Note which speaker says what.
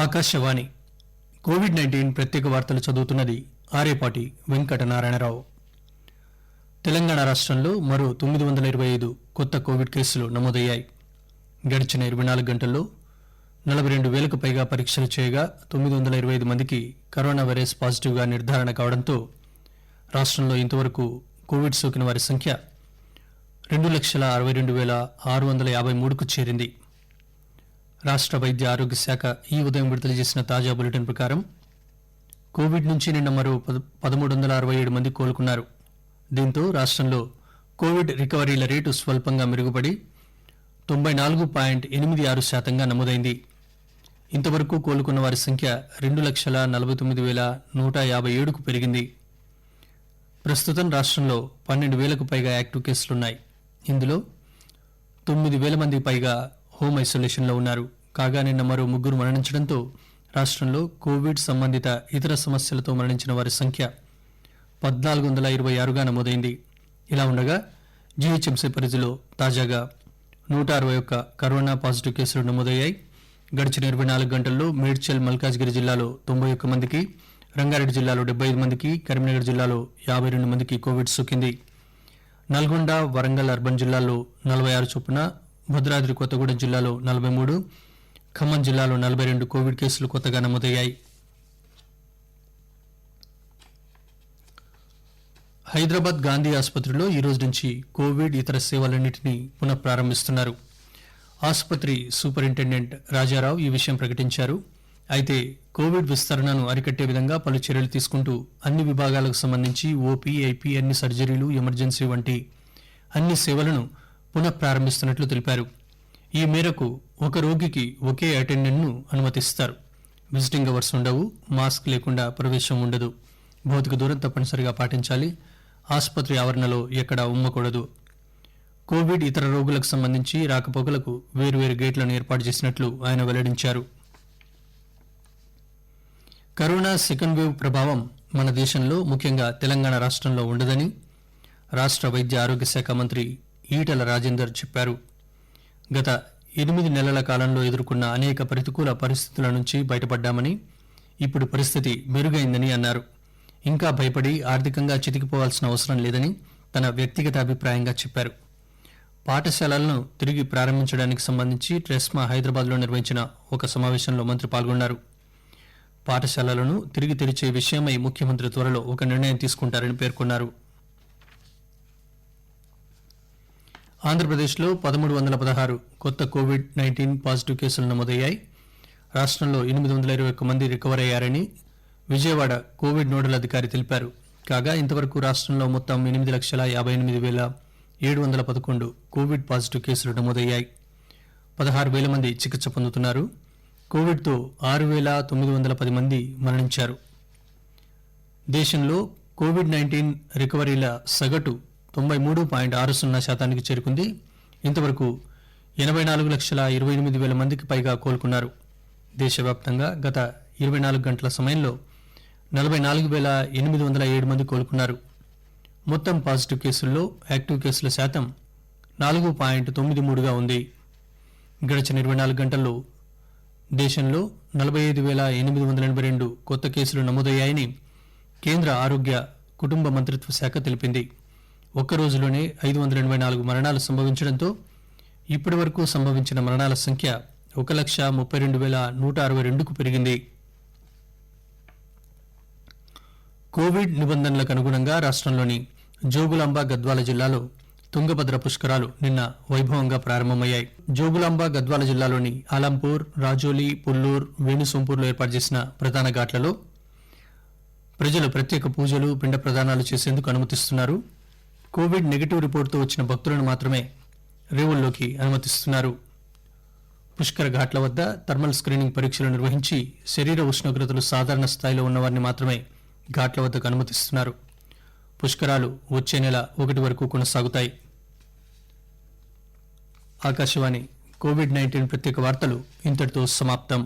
Speaker 1: Akashvani COVID-19 ప్రత్యేక వార్తలు చదువుతున్నది ఆరేపాటి వెంకటనారాయణరావు. తెలంగాణ రాష్ట్రంలో మరో 925 కొత్త కోవిడ్ కేసులు నమోదయ్యాయి. గడిచిన 24 గంటల్లో 42,000కు పైగా పరీక్షలు చేయగా 925 మందికి కరోనా వైరస్ పాజిటివ్గా నిర్ధారణ కావడంతో రాష్ట్రంలో ఇంతవరకు కోవిడ్ సోకిన వారి సంఖ్య 2,62,653కు చేరింది. రాష్ట్ర వైద్య ఆరోగ్య శాఖ ఈ ఉదయం విడుదల చేసిన తాజా బులెటిన్ ప్రకారం కోవిడ్ నుంచి నిన్న మరో 1,367 మంది కోలుకున్నారు. దీంతో రాష్ట్రంలో కోవిడ్ రికవరీల రేటు స్వల్పంగా మెరుగుపడి 94.86% నమోదైంది. ఇంతవరకు కోలుకున్న వారి సంఖ్య 2,49,157కు పెరిగింది. ప్రస్తుతం రాష్ట్రంలో 12,000కు పైగా యాక్టివ్ కేసులున్నాయి. ఇందులో 9,000 మంది పైగా హోం ఐసోలేషన్లో ఉన్నారు. కాగా నిన్న మరో 3 మరణించడంతో రాష్ట్రంలో కోవిడ్ సంబంధిత ఇతర సమస్యలతో మరణించిన వారి సంఖ్య 1,426గా నమోదైంది. ఇలా ఉండగా జీహెచ్ఎంసీ పరిధిలో తాజాగా 161 కరోనా పాజిటివ్ కేసులు నమోదయ్యాయి. గడిచిన 24 గంటల్లో మేడ్చల్ మల్కాజ్గిరి జిల్లాలో 91 మందికి, రంగారెడ్డి జిల్లాలో 75 మందికి, కరీంనగర్ జిల్లాలో 52 మందికి కోవిడ్ సోకింది. నల్గొండ, వరంగల్ అర్బన్ జిల్లాల్లో 46 చొప్పున, భద్రాద్రి కొత్తగూడెం జిల్లాలో 43, ఖమ్మం జిల్లాలో 42 కోవిడ్ కేసులు కొత్తగా నమోదయ్యాయి. హైదరాబాద్ గాంధీ ఆసుపత్రిలో ఈ రోజు నుంచి కోవిడ్ ఇతర సేవలన్నింటినీ పునః ప్రారంభిస్తున్నారు. ఆసుపత్రి సూపరింటెండెంట్ రాజారావు ఈ విషయం ప్రకటించారు. అయితే కోవిడ్ విస్తరణను అరికట్టే విధంగా పలు చర్యలు తీసుకుంటూ అన్ని విభాగాలకు సంబంధించి ఓపీ, ఐపీ, అన్ని సర్జరీలు, ఎమర్జెన్సీ వంటి అన్ని సేవలను పునః ప్రారంభిస్తున్నట్లు తెలిపారు. ఈ మేరకు ఒక రోగికి ఒకే అటెండెంట్ను అనుమతిస్తారు. విజిటింగ్ అవర్స్ ఉండవు. మాస్క్ లేకుండా ప్రవేశం ఉండదు. భౌతిక దూరం తప్పనిసరిగా పాటించాలి. ఆసుపత్రి ఆవరణలో ఎక్కడా ఉమ్మకూడదు. కోవిడ్ ఇతర రోగులకు సంబంధించి రాకపోకలకు వేర్వేరు గేట్లను ఏర్పాటు చేసినట్లు ఆయన వెల్లడించారు. కరోనా సెకండ్ వేవ్ ప్రభావం మన దేశంలో ముఖ్యంగా తెలంగాణ రాష్ట్రంలో ఉండదని రాష్ట్ర వైద్య ఆరోగ్య శాఖ మంత్రి ఈటల రాజేందర్ చెప్పారు. గత 8 నెలల కాలంలో ఎదుర్కొన్న అనేక ప్రతికూల పరిస్థితుల నుంచి బయటపడ్డామని, ఇప్పుడు పరిస్థితి మెరుగైందని అన్నారు. ఇంకా భయపడి ఆర్థికంగా చితికిపోవాల్సిన అవసరం లేదని తన వ్యక్తిగత అభిప్రాయంగా చెప్పారు. పాఠశాలలను తిరిగి ప్రారంభించడానికి సంబంధించి ట్రెస్మా హైదరాబాద్లో నిర్వహించిన ఒక సమావేశంలో మంత్రి పాల్గొన్నారు. పాఠశాలలను తిరిగి తెరిచే విషయమై ముఖ్యమంత్రి త్వరలో ఒక నిర్ణయం తీసుకుంటారని పేర్కొన్నారు. ఆంధ్రప్రదేశ్లో 1,316 కొత్త కోవిడ్-19 పాజిటివ్ కేసులు నమోదయ్యాయి. రాష్ట్రంలో 821 మంది రికవర్ అయ్యారని విజయవాడ కోవిడ్ నోడల్ అధికారి తెలిపారు. కాగా ఇంతవరకు రాష్ట్రంలో మొత్తం 8,58,711 కోవిడ్ పాజిటివ్ కేసులు నమోదయ్యాయి. 16,000 మంది చికిత్స పొందుతున్నారు. కోవిడ్తో 6,910 మంది మరణించారు. దేశంలో కోవిడ్-19 రికవరీల సగటు 93.60% చేరుకుంది. ఇంతవరకు 84,28,000 మందికి పైగా కోలుకున్నారు. దేశవ్యాప్తంగా గత 24 గంటల సమయంలో 44,807 మంది కోలుకున్నారు. మొత్తం పాజిటివ్ కేసుల్లో యాక్టివ్ కేసుల శాతం 4.93గా ఉంది. గడిచిన 24 గంటల్లో దేశంలో 45,882 కొత్త కేసులు నమోదయ్యాయని కేంద్ర ఆరోగ్య కుటుంబ మంత్రిత్వ శాఖ తెలిపింది. ఒక్క రోజులోనే 584 మరణాలు సంభవించడంతో ఇప్పటి వరకు సంభవించిన మరణాల సంఖ్య 1,32,162కు పెరిగింది. కోవిడ్ నిబంధనలకు అనుగుణంగా రాష్ట్రంలోని జోగులాంబ, గద్వాల జిల్లాలో తుంగభద్ర పుష్కరాలు నిన్న వైభవంగా ప్రారంభమయ్యాయి. జోగులాంబ, గద్వాల జిల్లాలోని ఆలంపూర్, రాజోలి, పుల్లూర్, వేణుసొంపూర్లో ఏర్పాటు చేసిన ప్రధాన ఘాట్లలో ప్రజలు ప్రత్యేక పూజలు, పిండ ప్రదానాలు చేసేందుకు అనుమతిస్తున్నారు. కోవిడ్ నెగిటివ్ రిపోర్టుతో వచ్చిన భక్తులను మాత్రమే రేవుల్లోకి అనుమతిస్తున్నారు. పుష్కర ఘాట్ల వద్ద థర్మల్ స్క్రీనింగ్ పరీక్షలు నిర్వహించి శరీర ఉష్ణోగ్రతలు సాధారణ స్థాయిలో ఉన్నవారిని మాత్రమే ఘాట్ల వద్దకు అనుమతిస్తున్నారు. పుష్కరాలు వచ్చే నెల 1 వరకు కొనసాగుతాయి. ఆకాశవాణి కోవిడ్-19 ప్రత్యేక వార్తలు ఇంతటితో సమాప్తం.